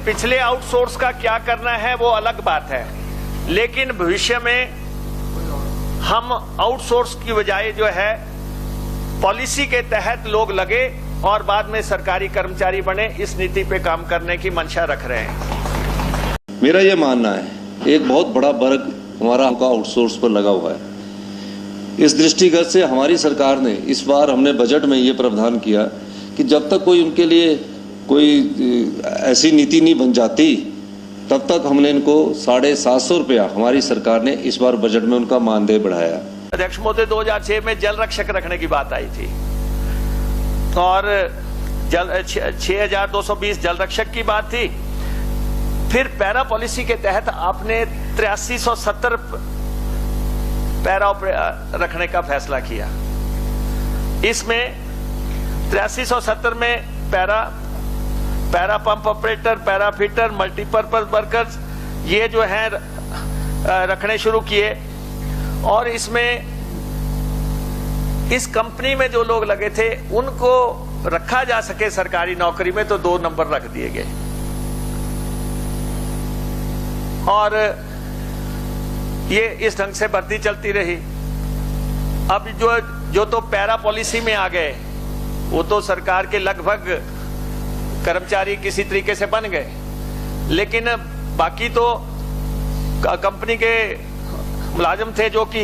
पिछले आउटसोर्स का क्या करना है वो अलग बात है, लेकिन भविष्य में हम आउटसोर्स की बजाय जो है पॉलिसी के तहत लोग लगे और बाद में सरकारी कर्मचारी बने, इस नीति पे काम करने की मंशा रख रहे हैं। मेरा ये मानना है, एक बहुत बड़ा वर्ग हमारा आउटसोर्स पर लगा हुआ है। इस दृष्टिगत से हमारी सरकार ने इस बार हमने बजट में ये प्रावधान किया कि जब तक कोई उनके लिए कोई ऐसी नीति नहीं बन जाती तब तक हमने इनको 750 रुपया हमारी सरकार ने इस बार बजट में उनका मानदेय बढ़ाया। अध्यक्ष महोदय 2006 में जल रक्षक रखने की बात आई थी और 6220 जल रक्षक की बात थी। फिर पैरा पॉलिसी के तहत आपने 8370 पैरा रखने का फैसला किया। इसमें 8370 में para pump operator, para fitter, multipurpose workers ये जो हैं रखने शुरू किए और इसमें इस कंपनी में जो लोग लगे थे उनको रखा जा सके सरकारी नौकरी में तो 2 नंबर रख दिए गए और ये इस ढंग से भर्ती चलती रही। अब जो तो पैरा पॉलिसी में आ गए वो तो सरकार के लगभग कर्मचारी किसी तरीके से बन गए, लेकिन बाकी तो कंपनी के मुलाजिम थे जो कि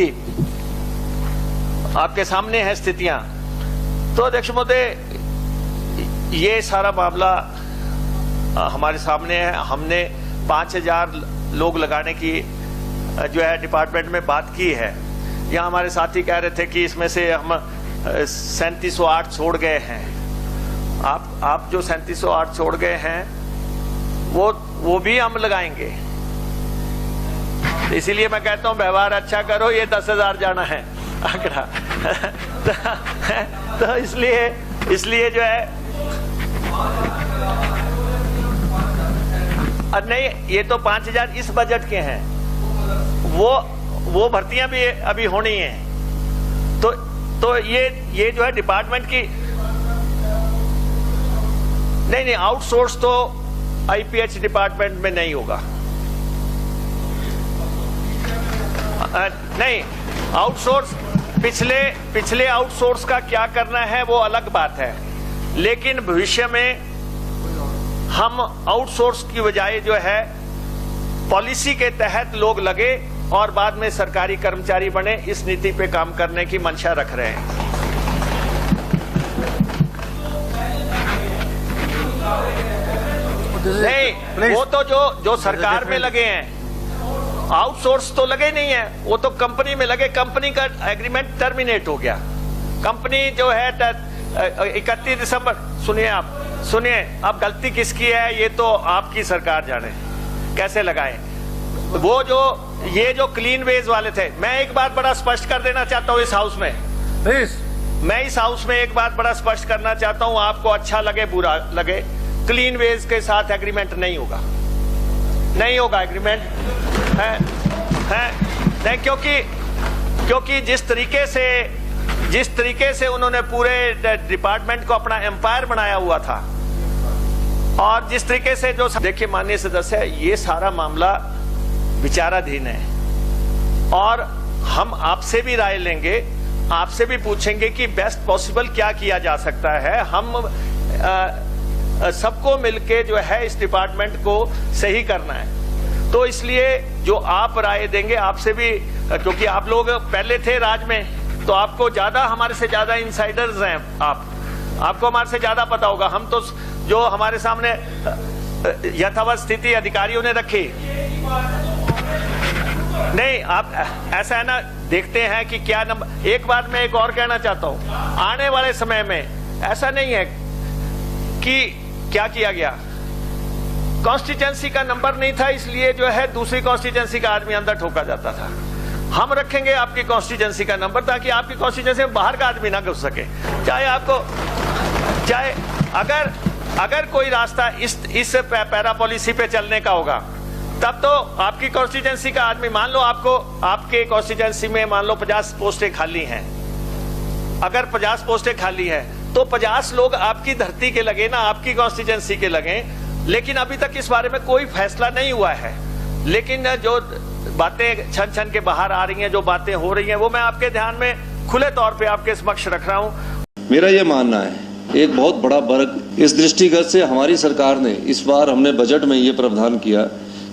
आपके सामने है स्थितियां। तो अध्यक्ष महोदय ये सारा मामला हमारे सामने है। हमने 5000 लोग लगाने की जो है डिपार्टमेंट में बात की है। यहाँ हमारे साथी कह रहे थे कि इसमें से हम 3708 छोड़ गए हैं। आप जो 3708 छोड़ गए हैं वो भी हम लगाएंगे। इसीलिए मैं कहता हूं व्यवहार अच्छा करो, ये 10,000 जाना है आंकड़ा तो इसलिए जो है नहीं, ये तो 5000 इस बजट के हैं, वो भर्तियां भी अभी होनी है। तो ये जो है डिपार्टमेंट की नहीं आउटसोर्स तो आईपीएच डिपार्टमेंट में नहीं होगा। नहीं, आउटसोर्स पिछले आउटसोर्स का क्या करना है वो अलग बात है, लेकिन भविष्य में हम आउटसोर्स की बजाय जो है पॉलिसी के तहत लोग लगे और बाद में सरकारी कर्मचारी बने, इस नीति पे काम करने की मंशा रख रहे हैं। नहीं, वो तो जो सरकार में लगे हैं, आउटसोर्स तो लगे नहीं है, वो तो कंपनी में लगे। कंपनी का एग्रीमेंट टर्मिनेट हो गया। कंपनी जो है 31 दिसंबर, सुनिए अब गलती किसकी है ये तो आपकी सरकार जाने कैसे लगाए। वो ये जो क्लीन वेज वाले थे, मैं एक बात बड़ा स्पष्ट कर देना चाहता हूँ इस हाउस में प्लीज। मैं इस हाउस में एक बात बड़ा स्पष्ट करना चाहता हूँ, आपको अच्छा लगे बुरा लगे, क्लीन वेज के साथ एग्रीमेंट नहीं होगा एग्रीमेंट है नहीं, क्योंकि जिस तरीके से उन्होंने पूरे डिपार्टमेंट को अपना एम्पायर बनाया हुआ था और जिस तरीके से जो देखिए माननीय सदस्य, ये सारा मामला विचाराधीन है और हम आपसे भी राय लेंगे, आपसे भी पूछेंगे कि बेस्ट पॉसिबल क्या किया जा सकता है। हम सबको मिलके जो है इस डिपार्टमेंट को सही करना है। तो इसलिए जो आप राय देंगे, आपसे भी, क्योंकि आप लोग पहले थे राज में, तो आपको ज्यादा, हमारे से ज्यादा इनसाइडर्स हैं, आपको हमारे से ज्यादा पता होगा। हम तो जो हमारे सामने यथावत स्थिति अधिकारियों ने रखी नहीं, आप ऐसा है ना, देखते हैं कि क्या नंबर। एक बात मैं एक और कहना चाहता हूं, आने वाले समय में ऐसा नहीं है कि क्या किया गया, कॉन्स्टिट्यूएंसी का नंबर नहीं था इसलिए जो है दूसरी कॉन्स्टिट्यूएंसी का आदमी अंदर ठोका जाता था। हम रखेंगे आपकी कॉन्स्टिट्यूएंसी का नंबर ताकि आपकी कॉन्स्टिट्यूएंसी में बाहर का आदमी ना घुस सके। चाहे अगर कोई रास्ता इस पैरा पॉलिसी पे चलने का होगा, तब तो आपकी कॉन्स्टिट्यूएंसी का आदमी, मान लो आपके कॉन्स्टिट्यूएंसी में मान लो 50 पोस्टें खाली हैं, अगर 50 पोस्टें खाली हैं तो 50 लोग आपकी धरती के लगे ना, आपकी कॉन्स्टिट्यूएंसी के लगे लेकिन अभी तक इस बारे में कोई फैसला नहीं हुआ है। लेकिन जो बातें छन छन के बाहर आ रही हैं, जो बातें हो रही हैं, वो मैं आपके ध्यान में खुले तौर पे आपके समक्ष रख रहा हूं। मेरा ये मानना है, एक बहुत बड़ा वर्ग इस दृष्टिगत से हमारी सरकार ने इस बार हमने बजट में ये प्रावधान किया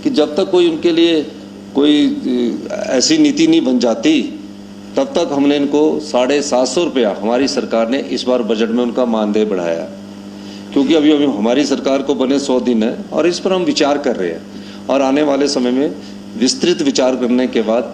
कि जब तक कोई उनके लिए कोई ऐसी नीति नहीं बन जाती, तब तक हमने इनको 750 रुपया हमारी सरकार ने इस बार बजट में उनका मानदेय बढ़ाया। क्योंकि अभी हमारी सरकार को बने 100 दिन है और इस पर हम विचार कर रहे हैं और आने वाले समय में विस्तृत विचार करने के बाद